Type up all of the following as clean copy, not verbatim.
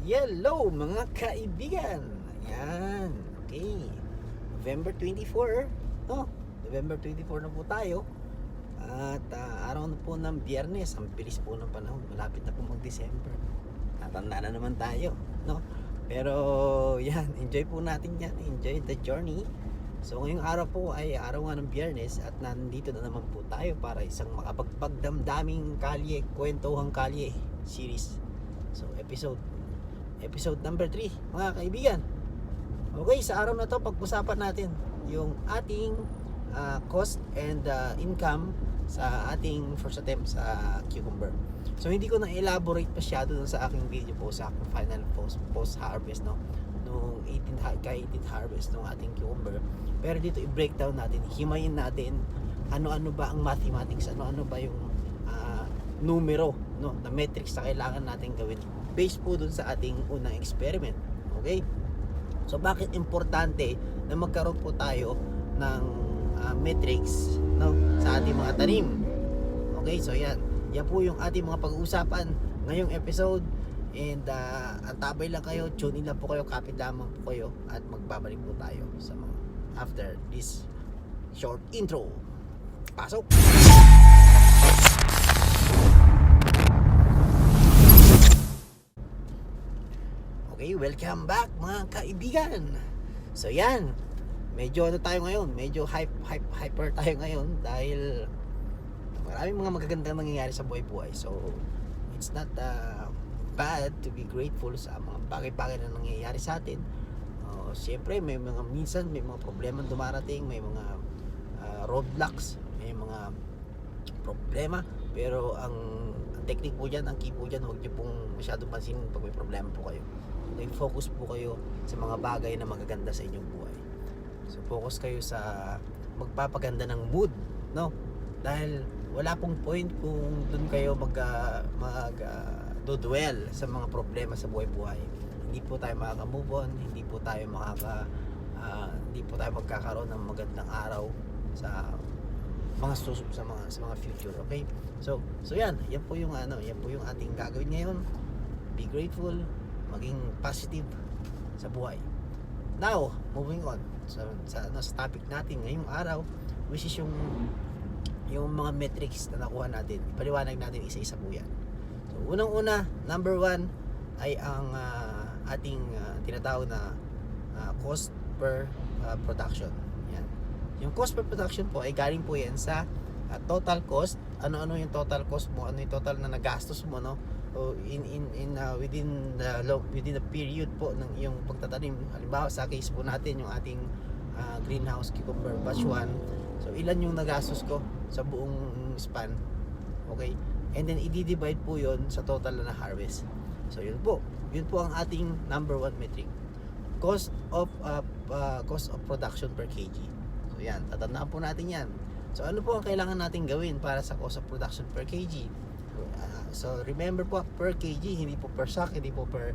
Hello mga kaibigan. Ayan. Okay. November 24. No, November 24 na po tayo. At araw na po ng Biyernes. Ang bilis po ng panahon. Malapit na po mag-December. Tatanda na naman tayo, no? Pero yan, enjoy po natin yan. Enjoy the journey. So ngayong araw po ay araw nga ng Biyernes at nandito na naman po tayo para isang makapagpagdamdaming kalye, kwentuhang kalye series. So episode number 3 mga kaibigan. Okay, sa araw na to pag-usapan natin yung ating cost and income sa ating first attempt sa cucumber. So hindi ko na elaborate masyado dun sa aking video po sa aking final post harvest, no, nung 18th harvest ng ating cucumber. Pero dito i-breakdown natin, himayin natin ano-ano ba ang mathematics, ano-ano ba yung numero, no, na metrics na kailangan natin gawin based po dun sa ating unang experiment. Okay? So bakit importante na magkaroon po tayo ng metrics, no, sa ating mga tanim? Okay, so yan po yung ating mga pag-uusapan ngayong episode. And antabay lang kayo, tune in lang po kayo, kapit lamang po kayo, at magbabalik po tayo sa mga after this short intro. Pasok! Okay, welcome back mga kaibigan. So yan, medyo tayo ngayon, medyo hyper tayo ngayon dahil maraming mga magagandang nangyayari sa buhay-buhay. So it's not bad to be grateful sa mga bagay-bagay na nangyayari sa atin. Siyempre may mga minsan may mga problema dumarating, may mga roadblocks, may mga problema, pero ang technique po dyan, ang key po dyan, huwag nyo pong masyadong pansinin pag may problema po kayo. Focus po kayo sa mga bagay na magaganda sa inyong buhay. So focus kayo sa magpapaganda ng mood, no? Dahil wala pong point kung doon kayo dwell sa mga problema sa buhay-buhay. Hindi po tayo makaka-move on, hindi po tayo magkakaroon ng magandang araw sa mga future. Okay? So yan po yung ating gagawin ngayon. Be grateful, maging positive sa buhay. Now, moving on sa topic natin ngayong araw, which is yung mga metrics na nakuha natin. Ipaliwanag natin isa-isa po yan. So, unang-una, number 1 ay ang ating tinatawag na cost per production. Yan. Yung cost per production po ay galing po yan sa total cost. Ano yung total cost mo? Ano yung total na nagastos mo, no? So within the period po ng iyong pagtatanim. Halimbawa sa case po natin yung ating greenhouse cucumber batch 1. So ilan yung nagastos ko sa buong span. Okay? And then i-divide po yon sa total na harvest. So yun po ang ating number 1 metric. Cost of production per kg. So yan, tatandaan po natin yan. So ano po ang kailangan natin gawin para sa cost of production per kg? So remember po, per kg, hindi po per sack, hindi po per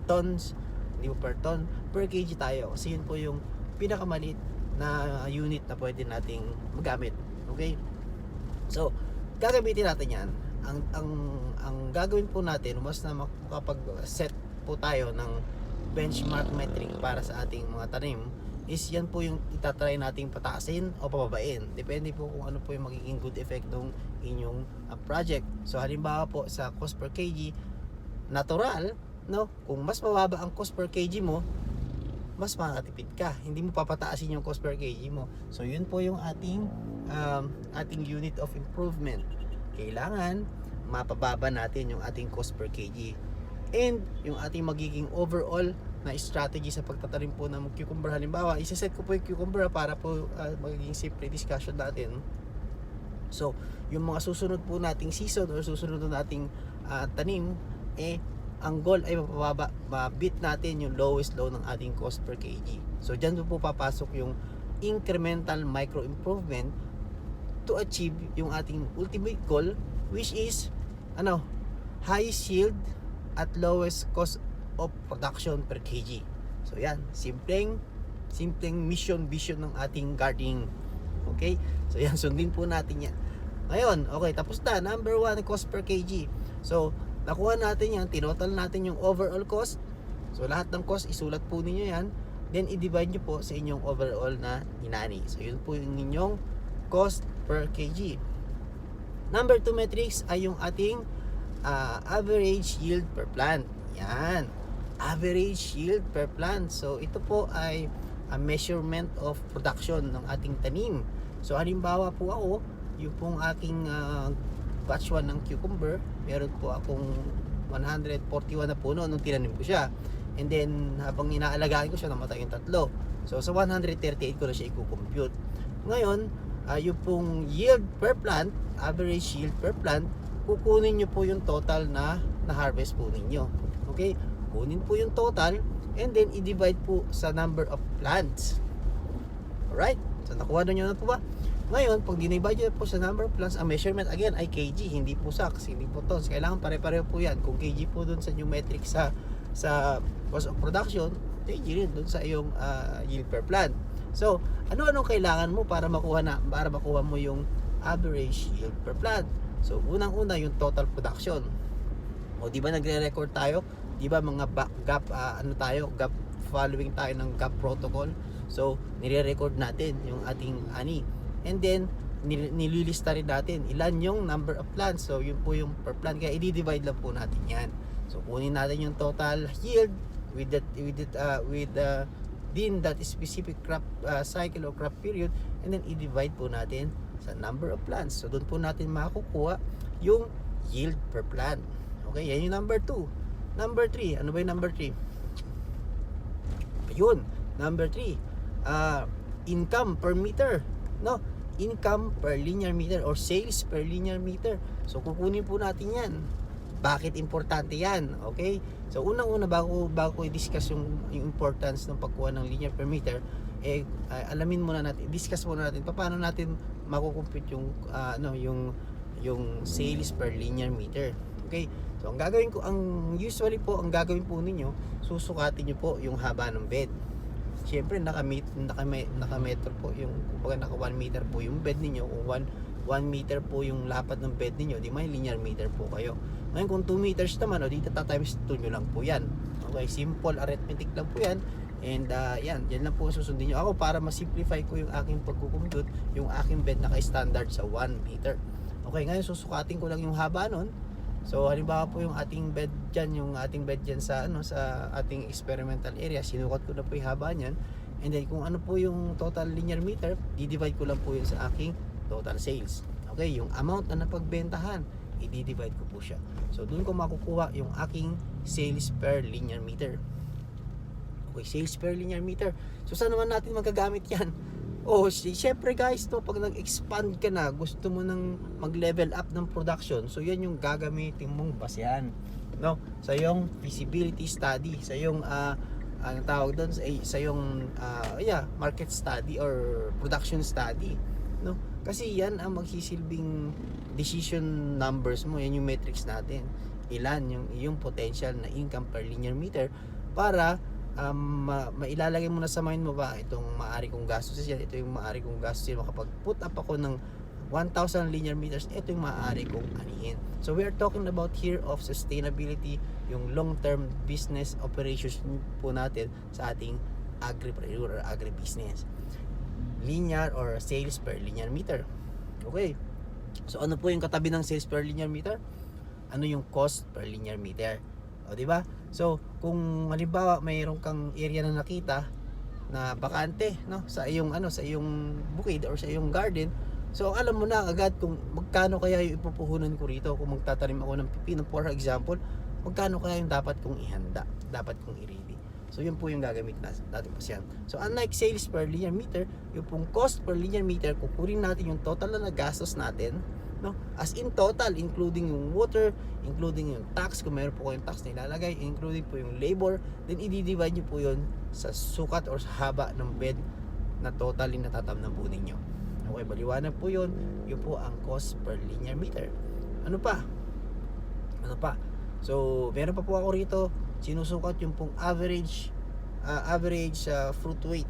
tons, hindi po per ton, per kg tayo. Kasi yun po yung pinakamaliit na unit na pwede nating magamit. Okay? So gagamitin natin yan. Ang gagawin po natin, mas na makapag-set po tayo ng benchmark metric para sa ating mga tanim, is yan po yung itatry nating pataasin o pababain. Depende po kung ano po yung magiging good effect ng inyong project. So halimbawa po sa cost per kg, natural, no? Kung mas mababa ang cost per kg mo, mas makakatipid ka. Hindi mo papataasin yung cost per kg mo. So yun po yung ating unit of improvement. Kailangan mapababa natin yung ating cost per kg. And yung ating magiging overall na strategy sa pagtatanim po ng cucumber. Halimbawa, isa-set ko po yung cucumber para po magiging simple discussion natin. So, yung mga susunod po nating season o susunod nating tanim, ang goal ay mabit natin yung lowest low ng ating cost per kg. So, dyan po papasok yung incremental micro improvement to achieve yung ating ultimate goal, which is highest yield at lowest cost of production per kg. So yan, simpleng vision ng ating gardening. Okay? So yan, sundin po natin yan. Ngayon, okay, tapos na. Number 1, cost per kg. So, nakuha natin yan, tinotal natin yung overall cost. So lahat ng cost isulat po ninyo yan, then i-divide nyo po sa inyong overall na inani. So yun po yung inyong cost per kg. Number 2 metrics ay yung ating average yield per plant. Yan, average yield per plant. So ito po ay a measurement of production ng ating tanim. So halimbawa po ako, yung pong aking batch 1 ng cucumber, meron po akong 141 na puno nung tinanim ko siya. And then habang inaalagaan ko siya, namatay yung tatlo. So sa 138 ko na siya i-compute. Ngayon, yung pong yield per plant, average yield per plant, kukunin nyo po yung total na harvest po ninyo. Okay? Kunin po yung total and then i-divide po sa number of plants. Alright? So nakuha na nyo na po ba? Ngayon, pag dinivide nyo po sa number of plants, ang measurement again ay kg, hindi po sacks, hindi po tons. Kailangan pare-pareho po yan. Kung kg po dun sa new metric sa cost of production, kg rin dun sa iyong yield per plant. So, ano-anong kailangan mo para makuha mo yung average yield per plant? So, unang-una yung total production. O di ba nagre-record tayo? Di ba mga gap gap following tayo ng gap protocol. So, nire-record natin yung ating ani. And then nililista rin natin ilan yung number of plants. So, yun po yung per plant. Kaya i-divide lang po natin 'yan. So, kunin natin yung total yield with din that specific crop cycle or crop period, and then i-divide po natin sa number of plants. So, doon po natin makukuha yung yield per plant. Okay, yan yung number 2. Number 3, ano ba yung number 3? Ayun, number 3, income per meter, no? Income per linear meter or sales per linear meter. So kukunin po natin 'yan. Bakit importante 'yan? Okay? So unang-una bago ko i-discuss yung importance ng pagkuha ng linear per meter, alamin muna natin, discuss muna natin paano natin makukumpute yung yung sales per linear meter. Okay? So ang gagawin po ninyo, susukatin niyo po yung haba ng bed. Siyempre naka-meter po yung, kumbaga naka 1 meter po yung bed niyo. Kung 1 meter po yung lapad ng bed niyo, di may linear meter po kayo. Ngayon kung 2 meters naman, dito times 2 nyo lang po yan. Okay, simple arithmetic lang po yan. And yan lang po susundin nyo. Ako, para ma-simplify ko yung aking pagkukumpute, yung aking bed naka-standard sa 1 meter. Okay, ngayon susukatin ko lang yung haba nun. So halimbawa po yung ating bed dyan sa ating experimental area, sinukat ko na po yung haba niyan. And then kung ano po yung total linear meter, di-divide ko lang po yun sa aking total sales. Okay, yung amount na napagbentahan, i-divide ko po siya. So doon ko makukuha yung aking sales per linear meter. Okay, sales per linear meter. So saan naman natin magagamit yan? Syempre guys, pag nag-expand ka na, gusto mo nang mag-level up ng production, so yan yung gagamitin mong basehan, no? Sa yung feasibility study, sa yung ang tawag doon, sa yung market study or production study, no? Kasi yan ang magsisilbing decision numbers mo, yan yung metrics natin. Ilan yung potential na income per linear meter para mailalagay mo na sa mind mo ba itong maaari kong gastos yan, ito yung maaari kong gastos yan. Kapag put up ako ng 1,000 linear meters, ito yung maaari kong anihin. So we are talking about here of sustainability, yung long-term business operations po natin sa ating agripreneur or agribusiness. Linear or sales per linear meter. Okay, so ano po yung katabi ng sales per linear meter? Ano yung cost per linear meter? O di ba? So kung halimbawa mayroon kang area na nakita na bakante, no, sa iyong bukid or sa iyong garden, so alam mo na agad kung magkano kaya yung ipupuhunan ko rito. Kung magtatanim ako ng pipino for example, magkano kaya yung dapat kong ihanda, dapat kong i-ready. So yun po yung gagamit natin po siya. So unlike sales per linear meter, yung pong cost per linear meter, kukunin natin yung total na nagastos natin, no? As in total, including yung water, including yung tax, kung meron po kayong tax na ilalagay, including po yung labor, then i-divide nyo po yun sa sukat or sa haba ng bed na totally natatamnan po ninyo. Okay, baliwanag po yun. Yun po ang cost per linear meter. Ano pa? So meron pa po ako rito, sinusukat yung pong average fruit weight.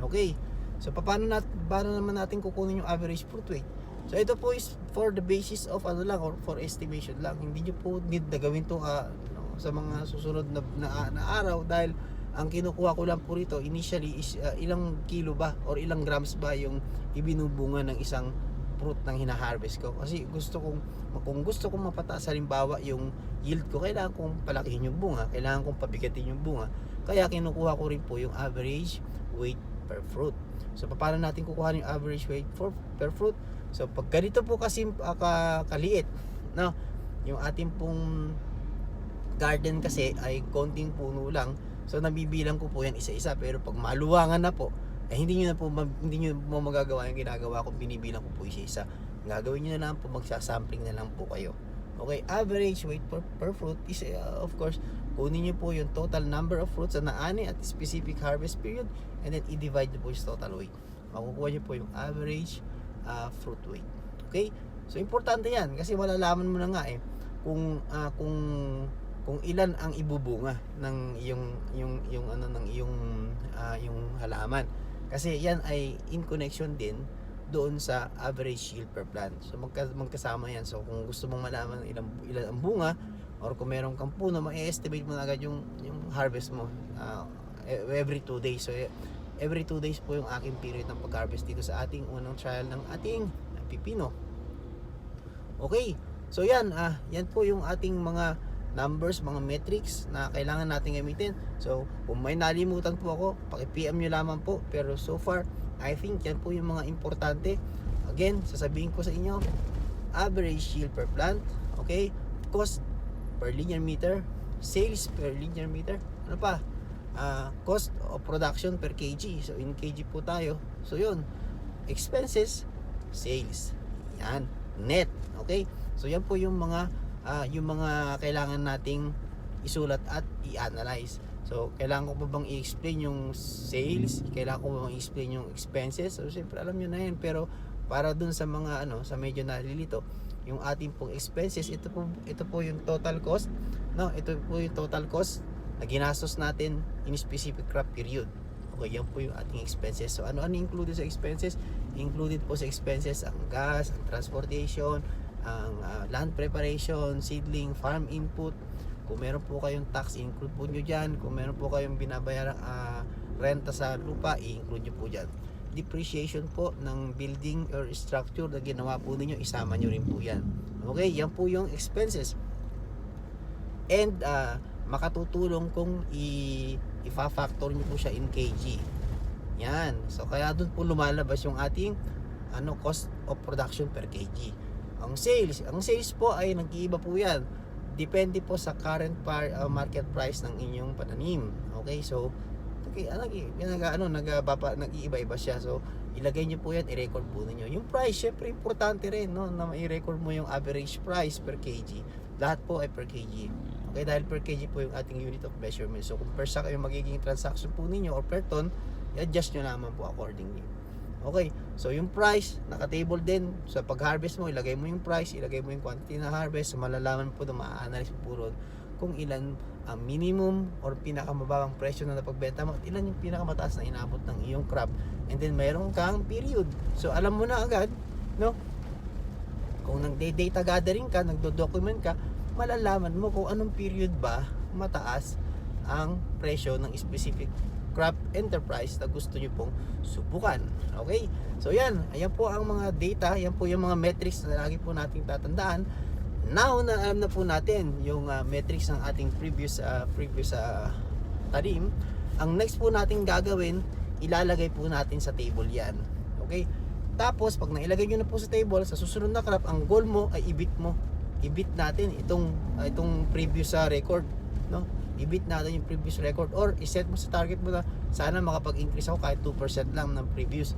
Okay, so paano naman natin kukunin yung average fruit weight? So ito po is for the basis of ano lang, or for estimation lang. Hindi nyo po need na gawin to sa mga susunod na araw, dahil ang kinukuha ko lang po rito initially is ilang kilo ba or ilang grams ba yung ibinubunga ng isang fruit ng hinaharvest ko. Kasi kung gusto kong mapataas halimbawa yung yield ko, kailangan kong palakihin yung bunga, kailangan kong pabigatin yung bunga. Kaya kinukuha ko rin po yung average weight per fruit. So paano natin kukuha yung average weight per fruit? So pag ganito po kasi kaliit, no, yung ating pong garden kasi ay konting puno lang, so nabibilang ko po yan isa-isa. Pero pag maluwangan na po, hindi nyo magagawa yung ginagawa ko, binibilang ko po isa-isa. Gagawin nyo na lang po, magsasampling na lang po kayo. Okay, average weight per fruit is of course, kunin nyo po yung total number of fruits na naani at specific harvest period, and then i-divide nyo po yung total weight. Makukuha nyo po yung average fruit weight. Okay, so importante yan kasi malalaman mo na nga kung ilan ang ibubunga ng yung halaman, kasi yan ay in connection din doon sa average yield per plant. So magkasama yan. So kung gusto mong malaman ilan ang bunga, or kung meron kang puno, ma-estimate mo na agad yung harvest mo every 2 days. So every 2 days po yung aking period ng pag-harvest dito sa ating unang trial ng ating pipino. Okay, so yan po yung ating mga numbers, mga metrics na kailangan natin gamitin. So kung may nalimutan po ako, paki-PM nyo lamang po. Pero so far, I think yan po yung mga importante. Again, sasabihin ko sa inyo, average yield per plant, okay, cost per linear meter, sales per linear meter, ano pa, cost of production per kg. So in kg po tayo. So yun, expenses, sales, yan, net. Okay, so yan po yung mga kailangan nating isulat at i-analyze. So kailangan ko pa bang i-explain yung sales, kailangan ko pa bang i-explain yung expenses? So siyempre alam nyo na yan, pero para dun sa mga sa medyo nalilito, yung ating pong expenses, ito po yung total cost, no, ito po yung total cost na ginastos natin in specific crop period. Okay, yan po yung ating expenses. So ano included sa expenses? Included po sa expenses ang gas, ang transportation, ang land preparation, seedling, farm input. Kung meron po kayong tax, include po nyo dyan. Kung meron po kayong binabayarang renta sa lupa, i-include nyo po dyan. Depreciation po ng building or structure na ginawa po ninyo, isama nyo rin po yan. Okay, yan po yung expenses. And makatutulong kung i-factor nyo po siya in kg. Yan. So kaya dun po lumalabas yung ating cost of production per kg. Ang sales po ay nag-iiba po yan. Depende po sa current market price ng inyong pananim. Okay, so nag-iiba-iba siya. So ilagay niyo po yan, i-record po niyo. Yung price, syempre importante rin, no, na i-record mo yung average price per kg. Lahat po ay per kg. Okay, dahil per kg po yung ating unit of measurement. So kung per sack yung magiging transaction po ninyo or per ton, i-adjust nyo naman po accordingly. Okay, so yung price, naka-table din. So pag-harvest mo, ilagay mo yung price, ilagay mo yung quantity na harvest. So malalaman po na ma-analyze po ron kung ilan ang minimum or pinakamababang presyo na napagbenta mo at ilan yung pinakamataas na inabot ng iyong crop. And then mayroon kang period. So alam mo na agad, no? Kung nagde-data gathering ka, nagdo-document ka, malalaman mo kung anong period ba mataas ang presyo ng specific crop enterprise na gusto nyo pong subukan. Okay, so ayan po ang mga data, yan po yung mga metrics na lagi po nating tatandaan. Now na alam na po natin yung metrics ng ating previous tanim, ang next po natin gagawin, ilalagay po natin sa table yan. Okay, tapos pag nailagay nyo na po sa table, sa susunod na crop, ang goal mo ay ibit natin itong previous record, no? I-beat natin yung previous record, or i-set mo sa target mo na sana makapag-increase ako kahit 2% lang ng previous,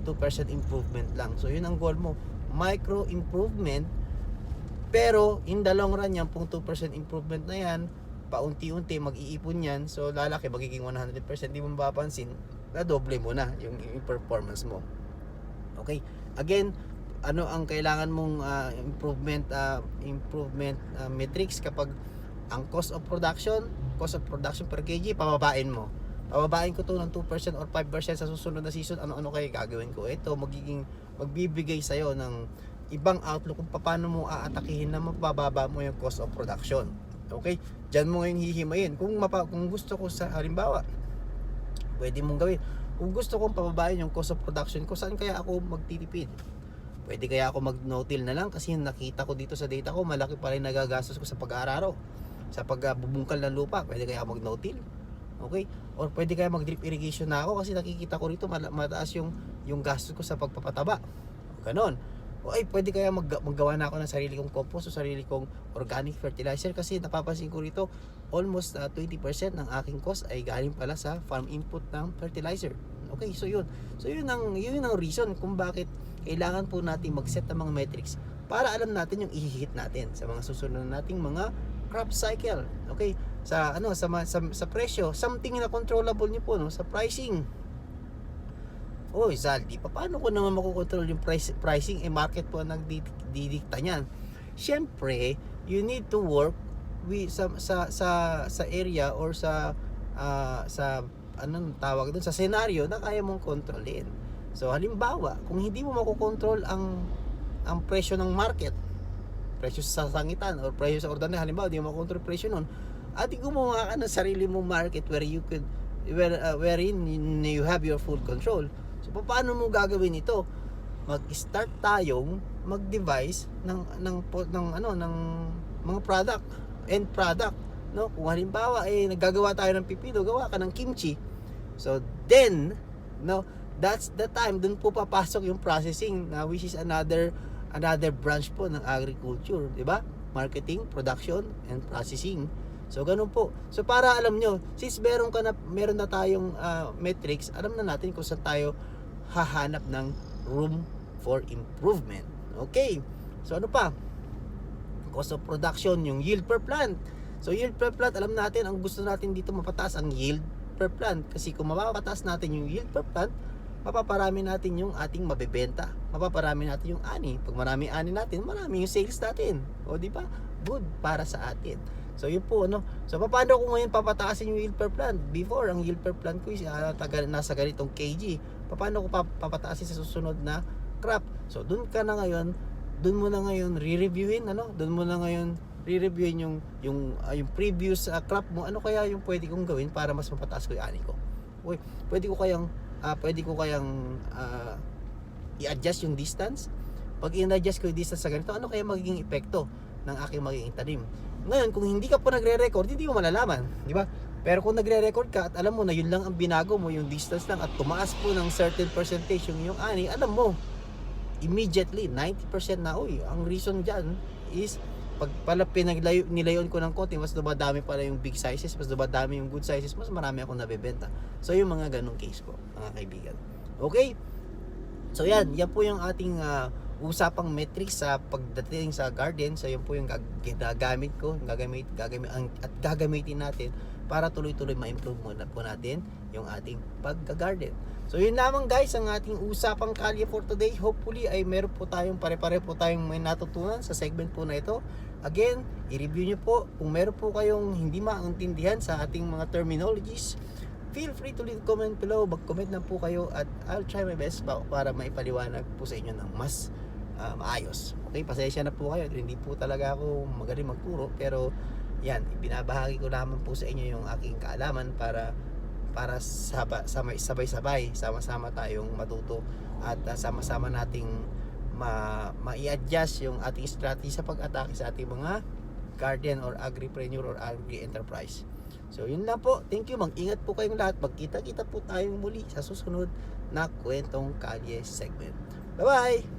2% improvement lang. So yun ang goal mo, micro improvement, pero in the long run yan pong 2% improvement na yan, paunti-unti mag-iipon yan, so lalaki, magiging 100%. Di mo mapapansin na doble mo na yung performance mo. Okay, again, ano ang kailangan mong improvement metrics kapag ang cost of production per kg, pababain ko to ng 2% or 5% sa susunod na season. Ano kayo gagawin ko? Ito magiging magbibigay sa'yo ng ibang outlook kung paano mo aatakihin na mapababa mo yung cost of production. Okay? Diyan mo ngayon hihimayin. Kung gusto ko sa halimbawa, pwede mong gawin. Kung gusto kong pababain yung cost of production ko, saan kaya ako magtitipid? Pwede kaya ako mag-no-till na lang kasi nakita ko dito sa data ko, malaki pa rin nagagastos ko sa pag-aararo, sa pagbubungkal ng lupa. Pwede kaya ako mag-no-till? Okay? Or pwede kaya mag-drip irrigation na ako kasi nakikita ko rito mataas yung gastos ko sa pagpapataba. Ganon. O ay pwede kaya maggawa na ako ng sarili kong compost o sarili kong organic fertilizer kasi napapansin ko rito almost 20% ng aking cost ay galing pala sa farm input ng fertilizer. Okay, so yun ang reason kung bakit kailangan po natin mag-set ng mga metrics para alam natin yung i-hit natin sa mga susunod nating mga crop cycle. Okay, sa presyo, something na controllable niyo po, no, sa pricing. Oh, Zaldi, paano ko naman makokontrol yung pricing? Market po ang nagdidikta niyan. Siyempre, you need to work with sa area or sa anong tawag doon, sa scenario na kaya mong kontrolin. So halimbawa, kung hindi mo makokontrol ang presyo ng market, presyo sa sangitan or presyo sa ordinary, halimbawa hindi mo makokontrol presyo noon, at gumawa ka ng sarili mong market wherein you have your full control. So paano mo gagawin ito? Mag-start tayong mag-devise ng mga end product, no? Kung halimbawa naggagawa tayo ng pipino, gawa ka ng kimchi. So then, no, that's the time dun po papasok yung processing, which is another branch po ng agriculture, di ba? Marketing, production, and processing. So ganun po. So para alam nyo, since meron na tayong metrics, alam na natin kung saan tayo hahanap ng room for improvement. Okay. So ano pa? Cost of production, yung yield per plant. So yield per plant, alam natin ang gusto natin dito mapataas ang yield per plant kasi kung mapapataas natin yung yield per plant, mapaparami natin yung ating mabebenta. Mapaparami natin yung ani. Pag marami ani natin, marami yung sales natin. O di ba? Good para sa atin. So yun po, no. So paano ko ngayon papataasin yung yield per plant? Before, ang yield per plant ko is nasa ganitong kg. Paano ko papataasin sa susunod na crop? So doon mo na ngayon re-reviewin, ano? Doon mo na ngayon re-reviewin yung previous crop mo. Ano kaya yung pwede kong gawin para mas mapataas ko yung ani ko? Uy, pwede ko kayang i-adjust yung distance. Pag i-adjust ko yung distance sa ganito, ano kaya magiging epekto ng aking magiging tanim? Ngayon, kung hindi ka pa nagre-record, hindi mo malalaman, di ba? Pero kung nagre-record ka at alam mo na yun lang ang binago mo, yung distance lang, at tumaas po ng certain percentage yung ani, alam mo immediately 90% na, ang reason dyan is pag pala nilayon ko ng konti, mas dumadami pala yung big sizes, mas dumadami yung good sizes, mas marami akong nabebenta. So yung mga ganong case po, mga kaibigan. Okay? So yan po yung ating usapang metrics sa pagdating sa garden. So yun po yung gagamitin natin para tuloy-tuloy ma-improve muna po natin yung ating pag-garden. So yun lamang guys ang ating usapang kalye for today. Hopefully ay meron po tayong pare-pare po tayong may natutunan sa segment po na ito. Again, i-review nyo po kung meron po kayong hindi maintindihan sa ating mga terminologies. Feel free to leave comment below. Mag-comment na po kayo at I'll try my best para maipaliwanag po sa inyo ng mas maayos. Okay, pasensya na po kayo. Hindi po talaga ako magaling magturo, pero yan, ibinabahagi ko lamang po sa inyo yung aking kaalaman para sabay-sabay, sama-sama tayong matuto at sama-sama nating ma-i-adjust yung ating strategy sa pag-atake sa ating mga garden or agripreneur or agri-enterprise. So yun lang po. Thank you. Mag-ingat po kayong lahat. Magkita-kita po tayong muli sa susunod na Kwentong Kalye segment. Bye-bye!